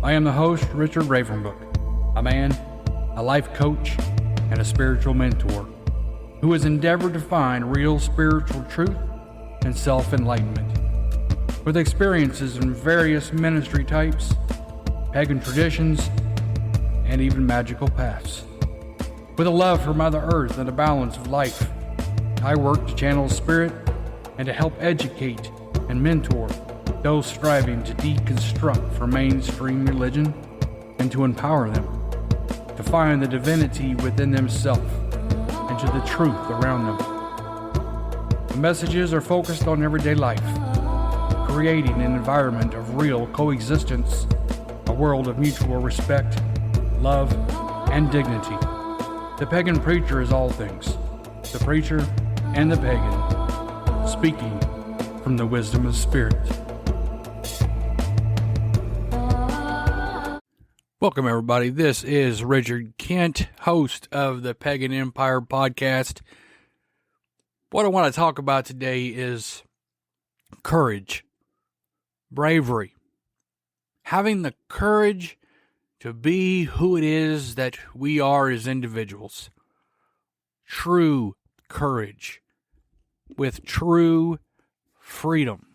I am the host, Richard Ravenbrook, a man, a life coach, and a spiritual mentor who has endeavored to find real spiritual truth and self-enlightenment. With experiences in various ministry types, pagan traditions, and even magical paths. With a love for Mother Earth and the balance of life, I work to channel spirit and to help educate and mentor those striving to deconstruct from mainstream religion and to empower them to find the divinity within themselves and to the truth around them. The messages are focused on everyday life, creating an environment of real coexistence, a world of mutual respect, love, and dignity. The pagan preacher is all things, the preacher and the pagan, speaking from the wisdom of spirit. Welcome, everybody. This is Richard Kent, host of the Pagan Empire podcast. What I want to talk about today is courage, bravery, having the courage to be who it is that we are as individuals. True courage with true freedom.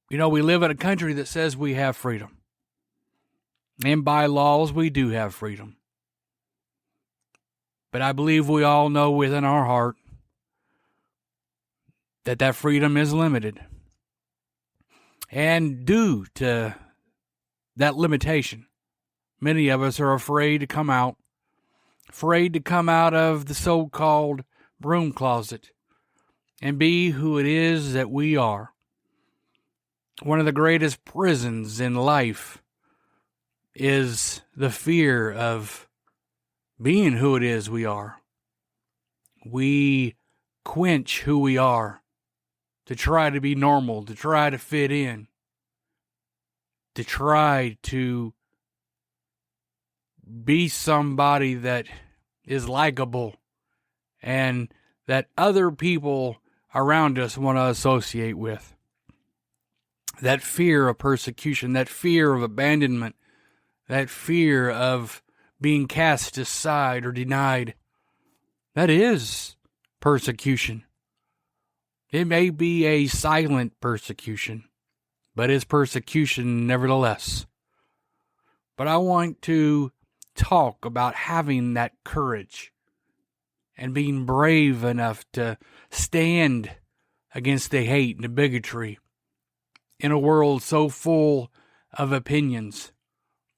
You know, we live in a country that says we have freedom. And by laws, we do have freedom. But I believe we all know within our heart that that freedom is limited. And due to that limitation, many of us are afraid to come out of the so-called broom closet and be who it is that we are. One of the greatest prisons in life is the fear of being who it is we are. We quench who we are to try to be normal, to try to fit in, to try to be somebody that is likable and that other people around us want to associate with. That fear of persecution, that fear of abandonment, that fear of being cast aside or denied, that is persecution. It may be a silent persecution, but it's persecution nevertheless. But I want to talk about having that courage and being brave enough to stand against the hate and the bigotry in a world so full of opinions.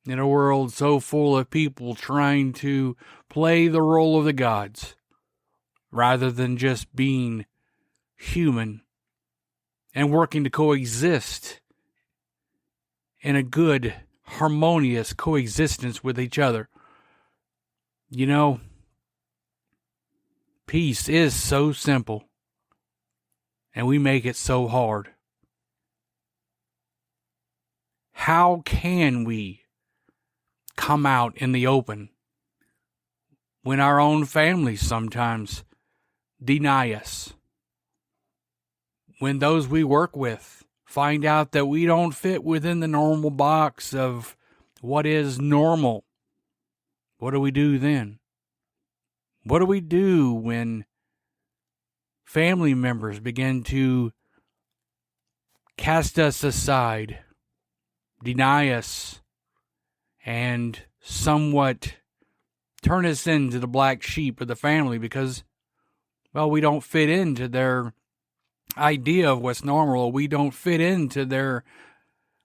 In a world so full of people trying to play the role of the gods, rather than just being human and working to coexist in a good, harmonious coexistence with each other. You know, peace is so simple, and we make it so hard. How can we come out in the open when our own families sometimes deny us? When those we work with find out that we don't fit within the normal box of what is normal, what do we do then? What do we do when family members begin to cast us aside, deny us, and somewhat turn us into the black sheep of the family because, well, we don't fit into their idea of what's normal, or we don't fit into their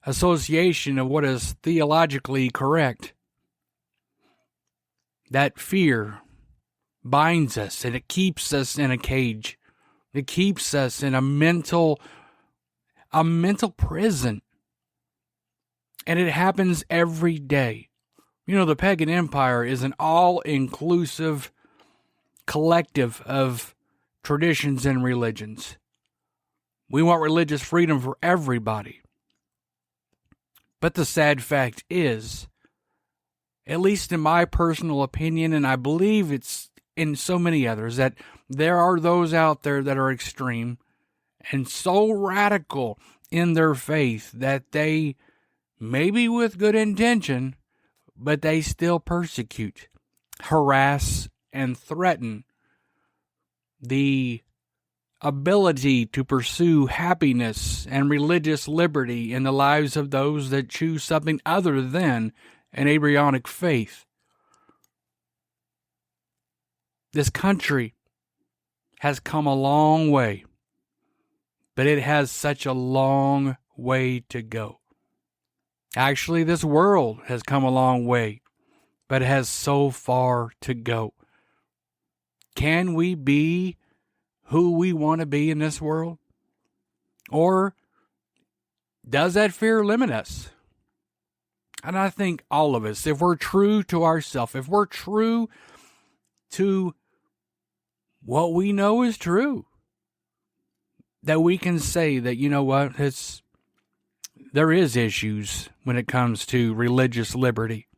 association of what is theologically correct. That fear binds us, and it keeps us in a cage. It keeps us in a mental prison. And it happens every day. You know, the pagan empire is an all-inclusive collective of traditions and religions. We want religious freedom for everybody. But the sad fact is, at least in my personal opinion, and I believe it's in so many others, that there are those out there that are extreme and so radical in their faith that they maybe with good intention, but they still persecute, harass, and threaten the ability to pursue happiness and religious liberty in the lives of those that choose something other than an Abrahamic faith. This country has come a long way, but it has such a long way to go. Actually, this world has come a long way, but it has so far to go. Can we be who we want to be in this world? Or does that fear limit us? And I think all of us, if we're true to ourselves, if we're true to what we know is true, that we can say that, you know what, there is issues when it comes to religious liberty.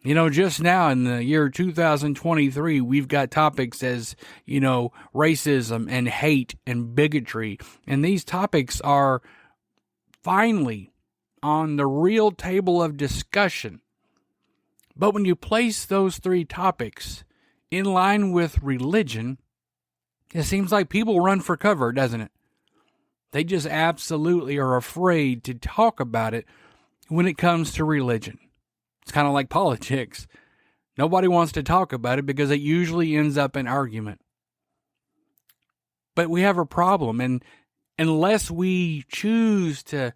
You know, just now in the year 2023, we've got topics as, you know, racism and hate and bigotry. And these topics are finally on the real table of discussion. But when you place those three topics in line with religion, it seems like people run for cover, doesn't it? They just absolutely are afraid to talk about it when it comes to religion. It's kind of like politics. Nobody wants to talk about it because it usually ends up in argument. But we have a problem, and unless we choose to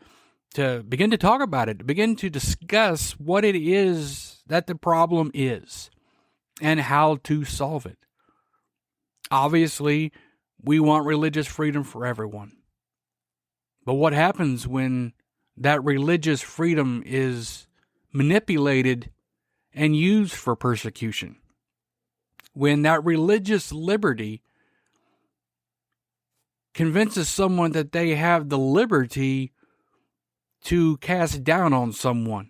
begin to talk about it, to begin to discuss what it is that the problem is and how to solve it. Obviously, we want religious freedom for everyone. But what happens when that religious freedom is manipulated and used for persecution? When that religious liberty convinces someone that they have the liberty to cast down on someone,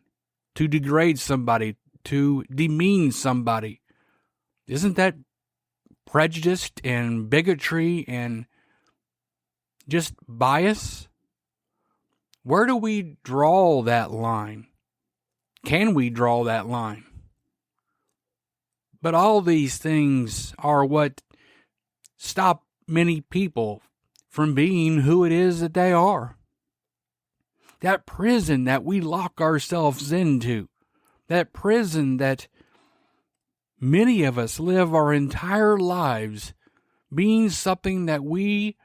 to degrade somebody, to demean somebody. Isn't that prejudiced and bigotry and just bias? Where do we draw that line? Can we draw that line? But all these things are what stop many people from being who it is that they are. That prison that we lock ourselves into, that prison that many of us live our entire lives being something that we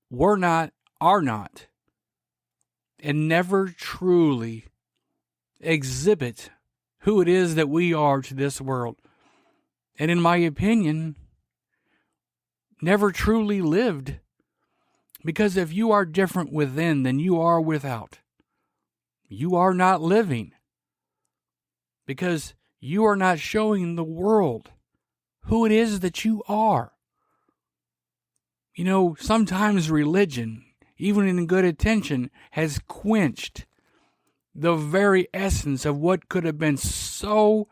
were not, are not, and never truly exhibit who it is that we are to this world. And in my opinion, never truly lived. Because if you are different within than you are without, you are not living. Because you are not showing the world who it is that you are. You know, sometimes religion, even in good intention, has quenched the very essence of what could have been so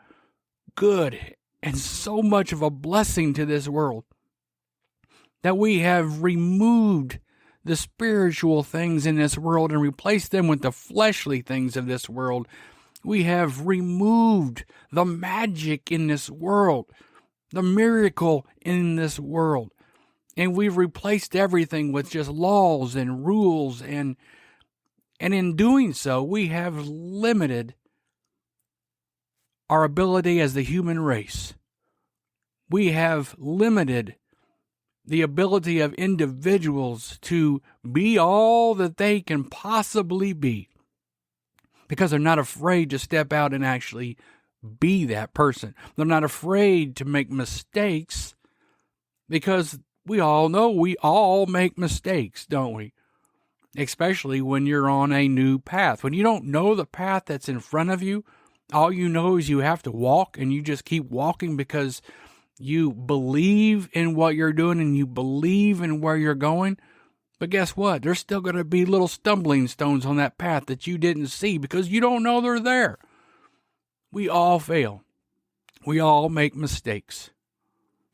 good and so much of a blessing to this world. That we have removed the spiritual things in this world and replaced them with the fleshly things of this world. We have removed the magic in this world, the miracle in this world. And we've replaced everything with just laws and rules. And in doing so, we have limited our ability as the human race. We have limited the ability of individuals to be all that they can possibly be because they're not afraid to step out and actually be that person. They're not afraid to make mistakes because we all know we all make mistakes, don't we? Especially when you're on a new path. When you don't know the path that's in front of you, all you know is you have to walk, and you just keep walking because you believe in what you're doing and you believe in where you're going. But guess what? There's still going to be little stumbling stones on that path that you didn't see because you don't know they're there. We all fail. We all make mistakes.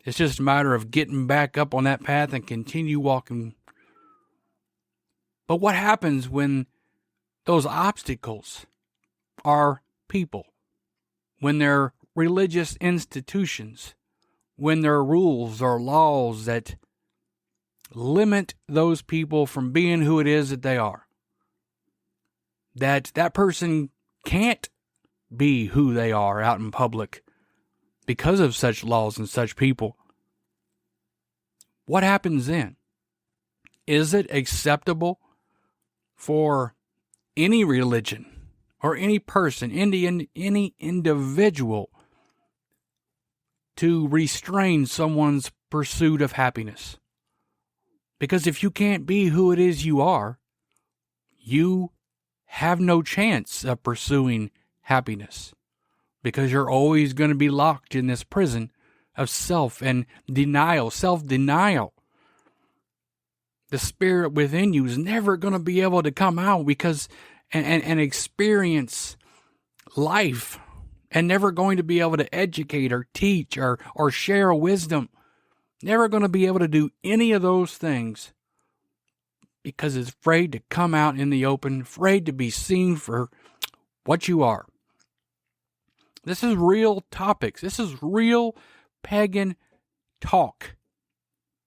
It's just a matter of getting back up on that path and continue walking. But what happens when those obstacles our people, when they're religious institutions, when there are rules or laws that limit those people from being who it is that they are, that person can't be who they are out in public because of such laws and such people. What happens then? Is it acceptable for any religion or any person, any individual to restrain someone's pursuit of happiness? Because if you can't be who it is you are, you have no chance of pursuing happiness, because you're always going to be locked in this prison of self denial. The spirit within you is never going to be able to come out because and experience life, and never going to be able to educate or teach or share wisdom. Never going to be able to do any of those things because it's afraid to come out in the open, afraid to be seen for what you are. This is real topics. This is real pagan talk.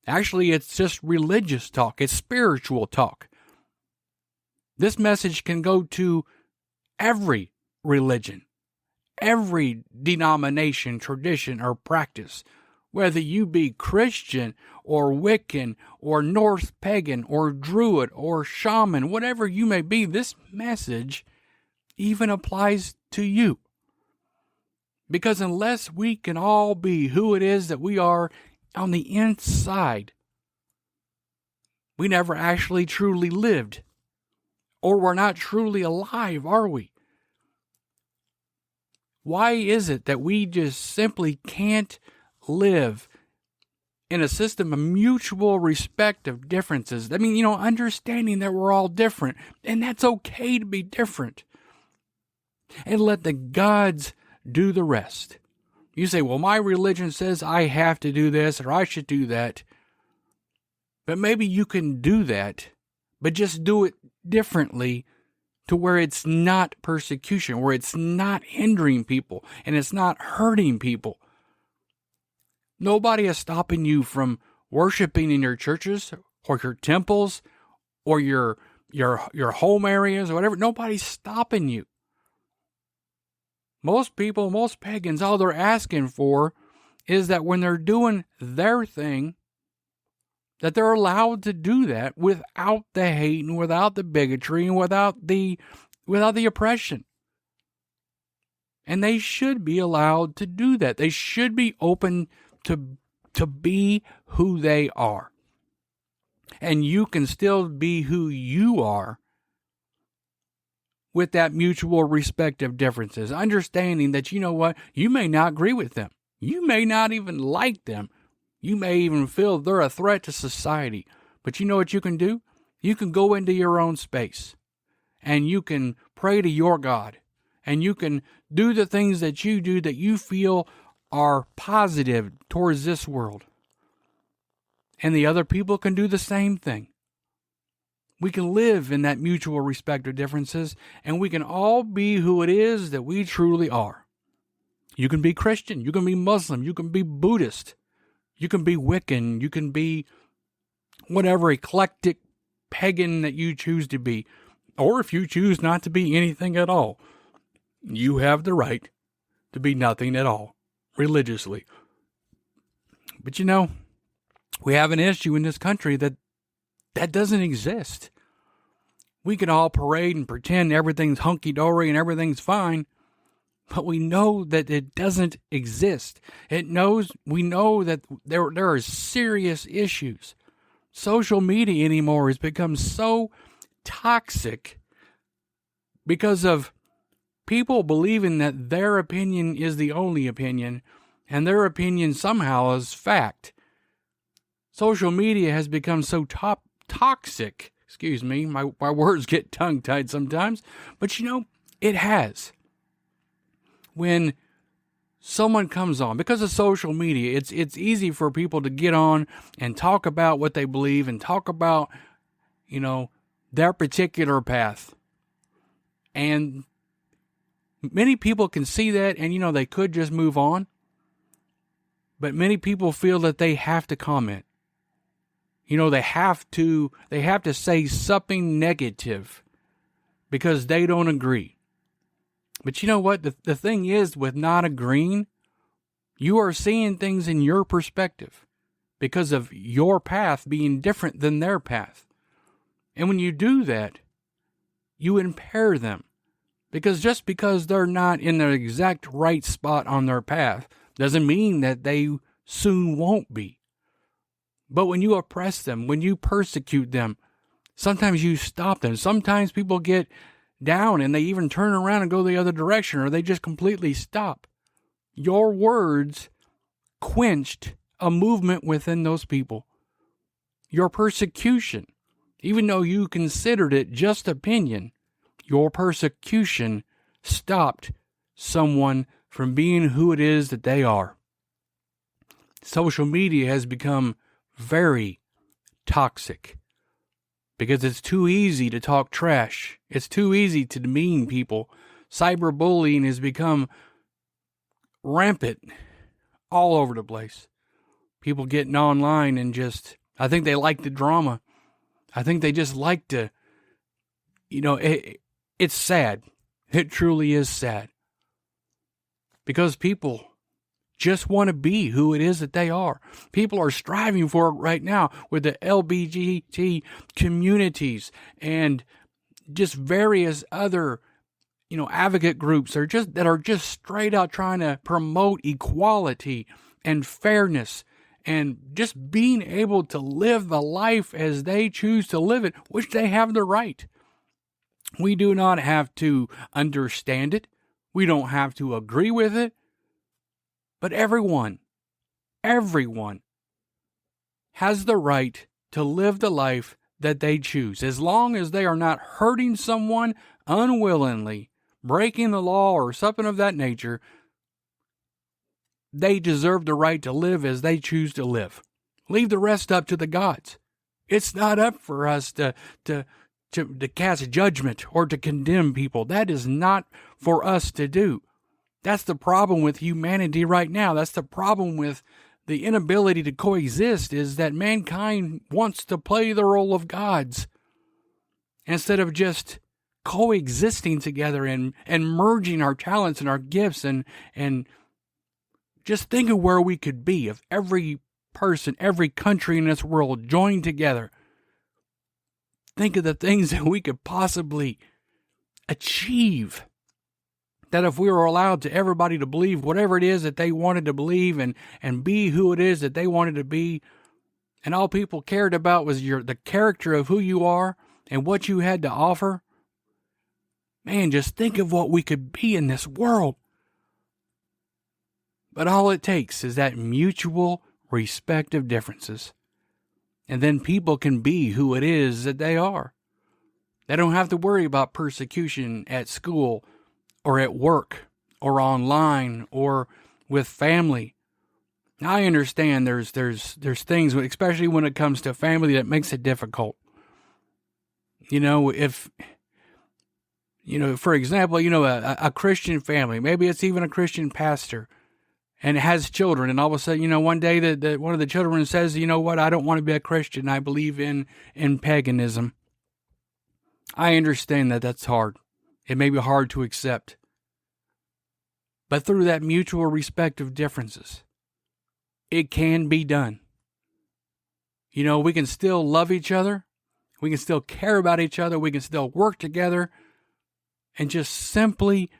Actually, it's just religious talk. It's spiritual talk. This message can go to every religion, every denomination, tradition, or practice. Whether you be Christian or Wiccan or Norse pagan or Druid or shaman, whatever you may be, this message even applies to you. Because unless we can all be who it is that we are on the inside, we never actually truly lived. Or we're not truly alive, are we? Why is it that we just simply can't live in a system of mutual respect of differences? I mean, understanding that we're all different, and that's okay to be different. And let the gods do the rest. You say, well, my religion says I have to do this or I should do that. But maybe you can do that, but just do it differently to where it's not persecution, where it's not hindering people and it's not hurting people. Nobody is stopping you from worshiping in your churches or your temples or your home areas or whatever. Nobody's stopping you. Most people, most pagans, all they're asking for is that when they're doing their thing, that they're allowed to do that without the hate and without the bigotry and without the oppression. And they should be allowed to do that. They should be open to be who they are. And you can still be who you are with that mutual respect of differences. Understanding that, you know what, you may not agree with them. You may not even like them. You may even feel they're a threat to society. But you know what you can do? You can go into your own space. And you can pray to your God. And you can do the things that you do that you feel are positive towards this world. And the other people can do the same thing. We can live in that mutual respect of differences, and we can all be who it is that we truly are. You can be Christian, you can be Muslim, you can be Buddhist, you can be Wiccan, you can be whatever eclectic pagan that you choose to be. Or if you choose not to be anything at all, you have the right to be nothing at all, religiously. But we have an issue in this country that doesn't exist. We can all parade and pretend everything's hunky-dory and everything's fine, but we know that it doesn't exist. We know that there are serious issues. Social media anymore has become so toxic because of people believing that their opinion is the only opinion and their opinion somehow is fact. Social media has become so toxic. Excuse me, my words get tongue-tied sometimes. But it has. When someone comes on, because of social media, it's easy for people to get on and talk about what they believe and talk about, their particular path. And Many people can see that and, they could just move on. But many people feel that they have to comment. They have to say something negative because they don't agree. But you know what? The thing is, with not agreeing, you are seeing things in your perspective because of your path being different than their path. And when you do that, you impair them. Because just because they're not in the exact right spot on their path doesn't mean that they soon won't be. But when you oppress them, when you persecute them, sometimes you stop them. Sometimes people get down and they even turn around and go the other direction, or they just completely stop. Your words quenched a movement within those people. Your persecution, even though you considered it just opinion, your persecution stopped someone from being who it is that they are. Social media has become very toxic because it's too easy to talk trash. It's too easy to demean people. Cyberbullying has become rampant all over the place. People getting online and I think they like the drama. I think they just like to, it's sad. It truly is sad. Because people just want to be who it is that they are. People are striving for it right now with the LGBT communities and just various other, advocate groups that are just straight out trying to promote equality and fairness and just being able to live the life as they choose to live it, which they have the right. We do not have to understand it. We don't have to agree with it. But everyone has the right to live the life that they choose, as long as they are not hurting someone unwillingly, breaking the law or something of that nature. They deserve the right to live as they choose to live. Leave the rest up to the gods. It's not up for us to cast judgment or to condemn people. That is not for us to do. That's the problem with humanity right now. That's the problem with the inability to coexist, is that mankind wants to play the role of gods instead of just coexisting together and merging our talents and our gifts and just think of where we could be if every person, every country in this world joined together. Think of the things that we could possibly achieve. That if we were allowed to everybody to believe whatever it is that they wanted to believe and be who it is that they wanted to be, and all people cared about was the character of who you are and what you had to offer, man, just think of what we could be in this world. But all it takes is that mutual respect of differences. And then people can be who it is that they are. They don't have to worry about persecution at school or at work or online or with family. Now, I understand there's things, especially when it comes to family, that makes it difficult. For example, a Christian family, maybe it's even a Christian pastor, and it has children, and all of a sudden, one day that one of the children says, you know what, I don't want to be a Christian. I believe in paganism. I understand that that's hard. It may be hard to accept. But through that mutual respect of differences, it can be done. We can still love each other. We can still care about each other. We can still work together and just simply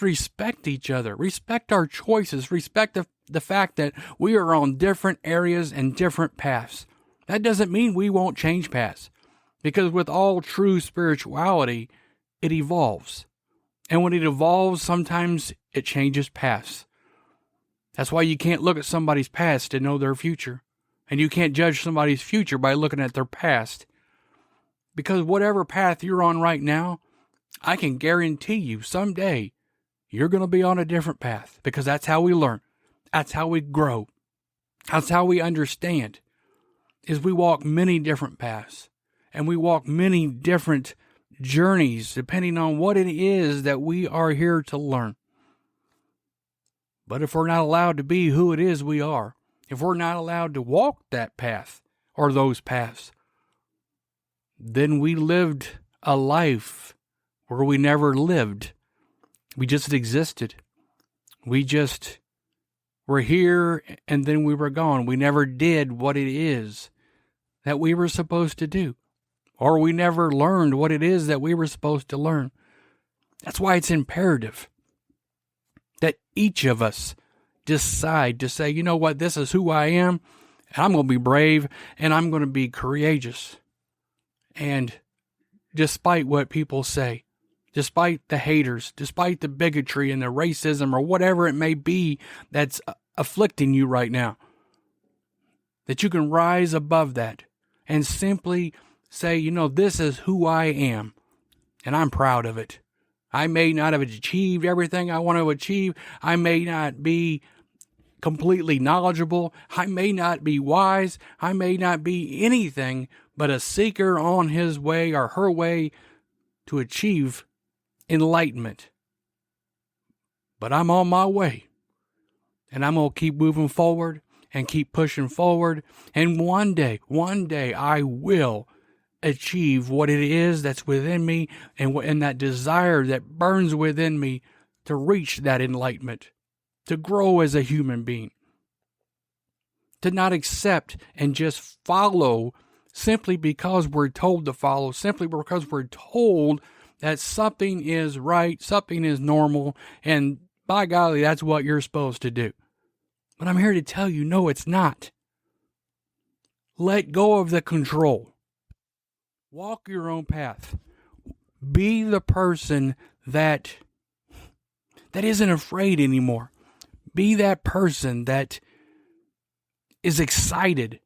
respect each other. Respect our choices. Respect the fact that we are on different areas and different paths. That doesn't mean we won't change paths. Because with all true spirituality, it evolves. And when it evolves, sometimes it changes paths. That's why you can't look at somebody's past to know their future. And you can't judge somebody's future by looking at their past. Because whatever path you're on right now, I can guarantee you someday you're going to be on a different path. Because that's how we learn. That's how we grow. That's how we understand. Is we walk many different paths. And we walk many different journeys, depending on what it is that we are here to learn. But if we're not allowed to be who it is we are, if we're not allowed to walk that path or those paths, then we lived a life where we never lived. We just existed. We just were here and then we were gone. We never did what it is that we were supposed to do. Or we never learned what it is that we were supposed to learn. That's why it's imperative that each of us decide to say, you know what, this is who I am, and I'm going to be brave, and I'm going to be courageous. And despite what people say, despite the haters, despite the bigotry and the racism or whatever it may be that's afflicting you right now, that you can rise above that and simply say, you know, this is who I am, and I'm proud of it. I may not have achieved everything I want to achieve. I may not be completely knowledgeable. I may not be wise. I may not be anything but a seeker on his way or her way to achieve enlightenment. But I'm on my way. And I'm going to keep moving forward and keep pushing forward. And one day, I will achieve what it is that's within me and that desire that burns within me to reach that enlightenment, to grow as a human being, to not accept and just follow simply because we're told to follow, simply because we're told that something is right, something is normal, and by golly, that's what you're supposed to do. But I'm here to tell you, no, it's not. Let go of the control. Walk your own path. Be the person that isn't afraid anymore. Be that person that is excited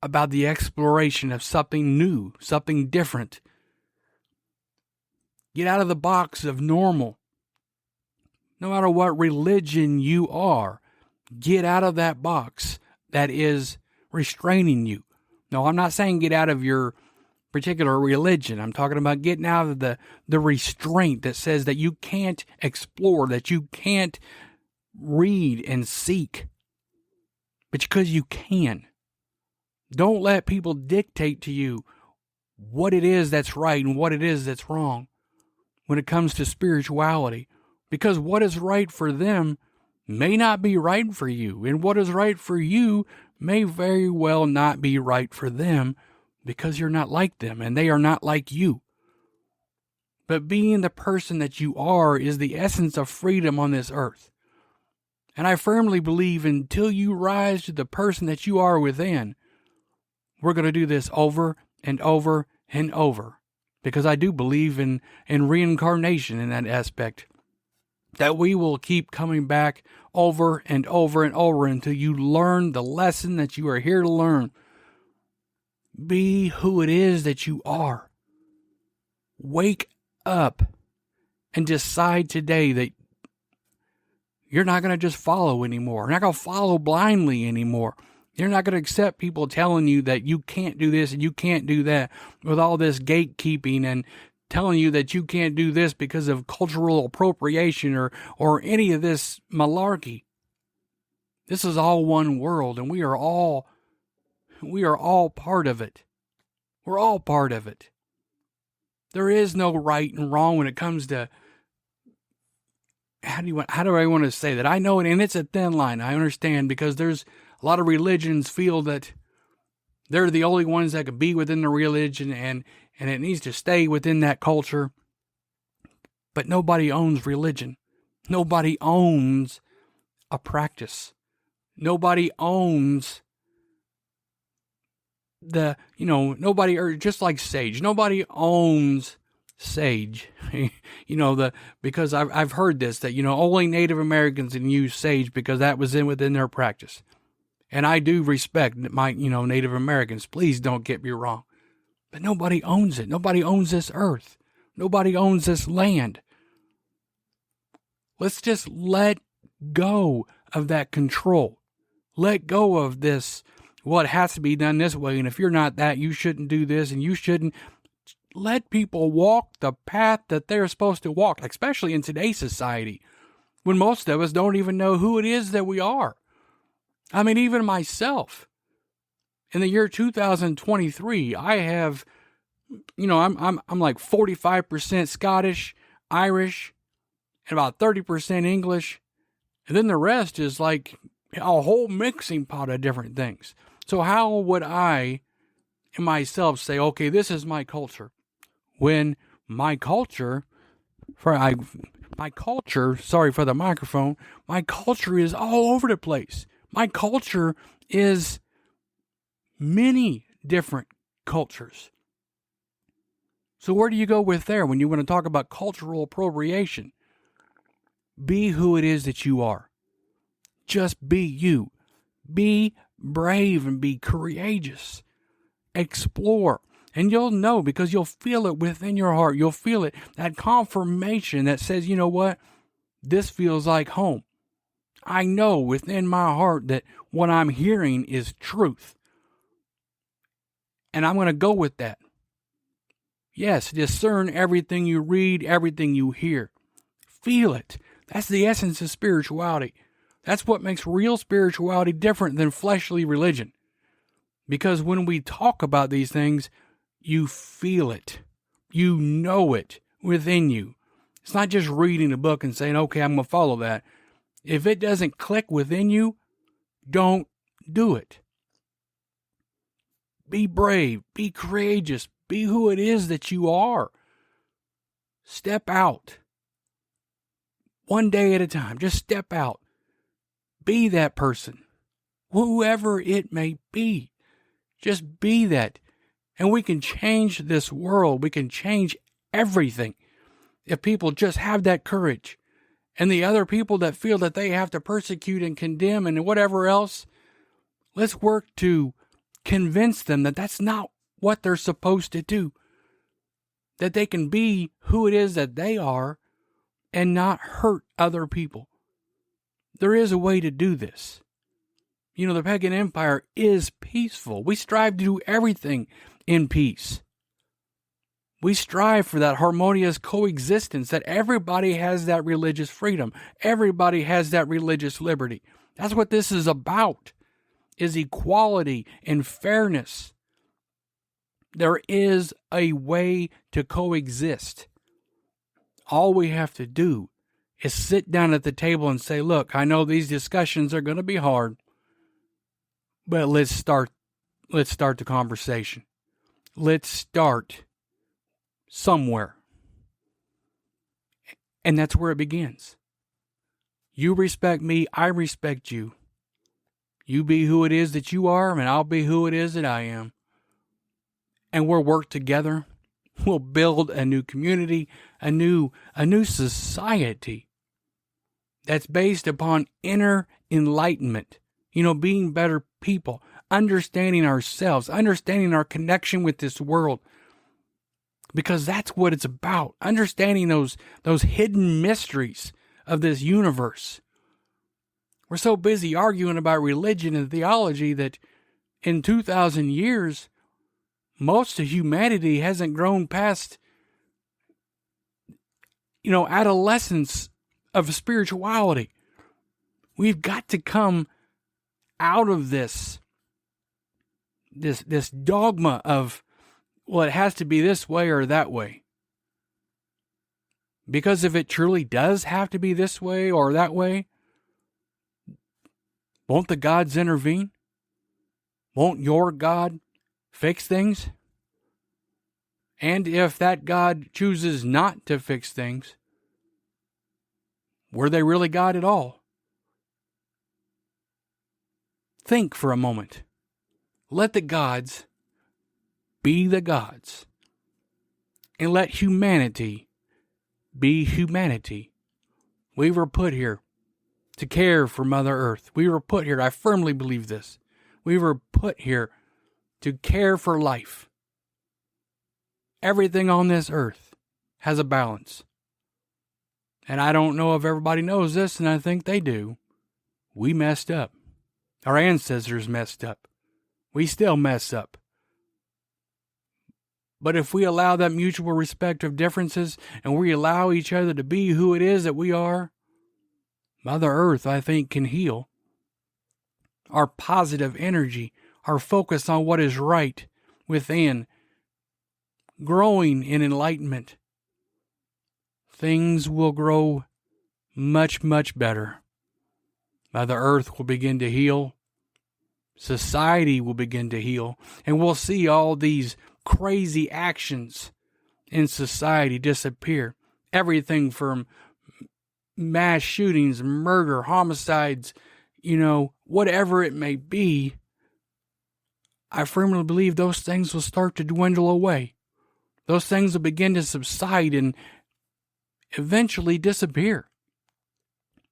about the exploration of something new, something different. Get out of the box of normal. No matter what religion you are, get out of that box that is restraining you. No, I'm not saying get out of your particular religion. I'm talking about getting out of the restraint that says that you can't explore, that you can't read and seek. But because you can. Don't let people dictate to you what it is that's right and what it is that's wrong when it comes to spirituality. Because what is right for them may not be right for you. And what is right for you may very well not be right for them, because you're not like them and they are not like you. But being the person that you are is the essence of freedom on this earth. And I firmly believe until you rise to the person that you are within, we're going to do this over and over and over. Because I do believe in reincarnation in that aspect. That we will keep coming back over and over and over until you learn the lesson that you are here to learn. Be who it is that you are. Wake up and decide today that you're not going to just follow anymore. You're not going to follow blindly anymore. You're not going to accept people telling you that you can't do this and you can't do that with all this gatekeeping and telling you that you can't do this because of cultural appropriation or any of this malarkey. This is all one world, and we are all part of it. We're all part of it. There is no right and wrong when it comes to how do I want to say that? I know it, and it's a thin line. I understand, because there's a lot of religions feel that they're the only ones that can be within the religion, and it needs to stay within that culture. But nobody owns religion. Nobody owns a practice. Nobody owns nobody, or just like sage. Nobody owns sage. Because I've heard this, that, only Native Americans can use sage because that was within their practice. And I do respect my, Native Americans. Please don't get me wrong. But nobody owns it. Nobody owns this earth. Nobody owns this land. Let's just let go of that control. Let go of this, well, it has to be done this way, and if you're not that, you shouldn't do this, and you shouldn't. let people walk the path that they're supposed to walk, especially in today's society, when most of us don't even know who it is that we are. I mean, even myself, in the year 2023, I have, I'm like 45% Scottish, Irish, and about 30% English. And then the rest is like a whole mixing pot of different things. So how would I and myself say, okay, this is my culture, when my culture, sorry for the microphone, my culture is all over the place. My culture is many different cultures. So where do you go with there when you want to talk about cultural appropriation? Be who it is that you are. Just be you. Be brave and be courageous. Explore. And you'll know, because you'll feel it within your heart. You'll feel it, that confirmation that says, you know what? This feels like home. I know within my heart that what I'm hearing is truth. And I'm going to go with that. Yes, discern everything you read, everything you hear. Feel it. That's the essence of spirituality. That's what makes real spirituality different than fleshly religion. Because when we talk about these things, you feel it. You know it within you. It's not just reading a book and saying, okay, I'm going to follow that. If it doesn't click within you, don't do it. Be brave. Be courageous. Be who it is that you are. Step out. One day at a time. Just step out. Be that person. Whoever it may be. Just be that. And we can change this world. We can change everything if people just have that courage. And the other people that feel that they have to persecute and condemn and whatever else, let's work to convince them that that's not what they're supposed to do. That they can be who it is that they are and not hurt other people. There is a way to do this. You know, the pagan empire is peaceful. We strive to do everything in peace. We strive for that harmonious coexistence, that everybody has that religious freedom. Everybody has that religious liberty. That's what this is about, is equality and fairness. There is a way to coexist. All we have to do is sit down at the table and say, look, I know these discussions are going to be hard, but let's start the conversation. Let's start somewhere. And that's where it begins. You respect me, I respect you. You be who it is that you are, and I'll be who it is that I am. And we'll work together. We'll build a new community, a new society that's based upon inner enlightenment. You know, being better people, understanding ourselves, understanding our connection with this world. Because that's what it's about. Understanding those hidden mysteries of this universe. We're so busy arguing about religion and theology that in 2,000 years, most of humanity hasn't grown past, adolescence of spirituality. We've got to come out of this dogma of, well, it has to be this way or that way. Because if it truly does have to be this way or that way, won't the gods intervene? Won't your God fix things? And if that God chooses not to fix things, were they really God at all? Think for a moment. Let the gods be the gods. And let humanity be humanity. We were put here to care for Mother Earth. We were put here, I firmly believe this. We were put here to care for life. Everything on this earth has a balance. And I don't know if everybody knows this, and I think they do. We messed up. Our ancestors messed up. We still mess up. But if we allow that mutual respect of differences and we allow each other to be who it is that we are, Mother Earth, I think, can heal. Our positive energy, our focus on what is right within, growing in enlightenment, things will grow much, much better. Mother Earth will begin to heal. Society will begin to heal. And we'll see all these crazy actions in society disappear. Everything from mass shootings, murder, homicides, whatever it may be. I firmly believe those things will start to dwindle away. Those things will begin to subside and eventually disappear.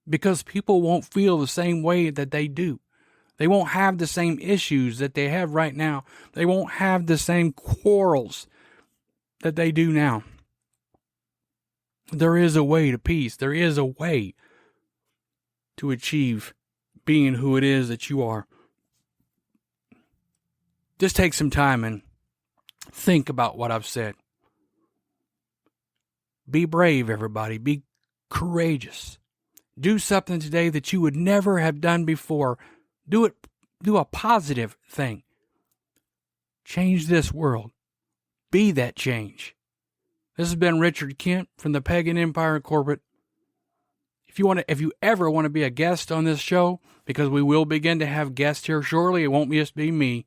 Because people won't feel the same way that they do. They won't have the same issues that they have right now. They won't have the same quarrels that they do now. There is a way to peace. There is a way to achieve being who it is that you are. Just take some time and think about what I've said. Be brave, everybody. Be courageous. Do something today that you would never have done before. Do a positive thing. Change this world. Be that change. This has been Richard Kent from the Pagan Empire Incorporated. If you ever want to be a guest on this show, because we will begin to have guests here shortly, it won't just be me.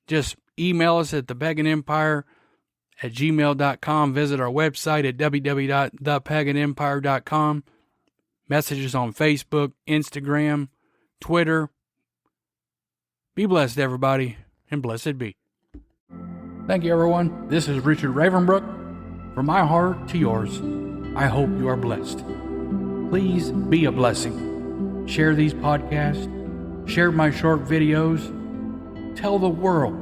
Just email us at thepaganempire@gmail.com. Visit our website at www.thepaganempire.com. Messages on Facebook, Instagram, Twitter. Be blessed, everybody, and blessed be. Thank you, everyone. This is Richard Ravenbrook. From my heart to yours, I hope you are blessed. Please be a blessing. Share these podcasts. Share my short videos. Tell the world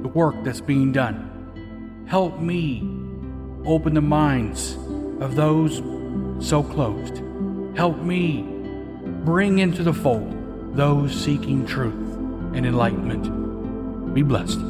the work that's being done. Help me open the minds of those so closed. Help me bring into the fold those seeking truth and enlightenment. Be blessed.